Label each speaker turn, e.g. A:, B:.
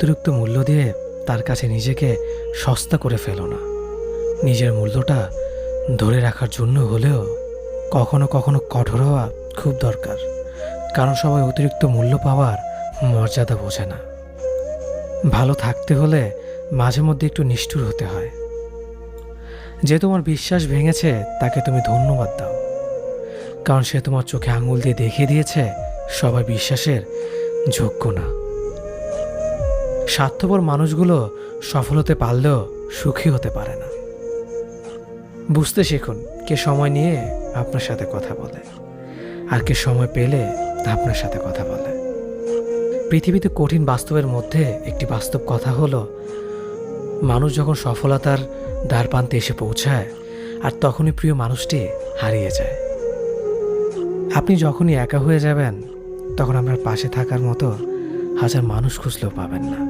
A: অতিরিক্ত মূল্য দিয়ে তার কাছে নিজেকে সস্তা করে ফেলো না। নিজের মূল্যটা ধরে রাখার জন্য হলেও কখনো কখনো কঠোর হওয়া খুব দরকার, কারণ সবাই অতিরিক্ত মূল্য পাওয়ার মর্যাদা বোঝে না। ভালো থাকতে হলে মাঝে মধ্যে একটু নিষ্ঠুর হতে হয়। যে তোমার বিশ্বাস ভেঙেছে তাকে তুমি ধন্যবাদ দাও, কারণ সে তোমার চোখে আঙুল দিয়ে দেখিয়ে দিয়েছে সবাই বিশ্বাসের যোগ্য না। স্বার্থপর মানুষগুলো সফল হতে পারলেও সুখী হতে পারে না। বুঝতে শিখুন কে সময় নিয়ে আপনার সাথে কথা বলে আর কে সময় পেলে আপনার সাথে কথা বলে। পৃথিবীতে কঠিন বাস্তবের মধ্যে একটি বাস্তব কথা হলো, মানুষ যখন সফলতার দ্বারপ্রান্তে এসে পৌঁছায় আর তখনই প্রিয় মানুষটি হারিয়ে যায়। আপনি যখনই একা হয়ে যাবেন তখন আপনার পাশে থাকার মতো হাজার মানুষ খুঁজলেও পাবেন না।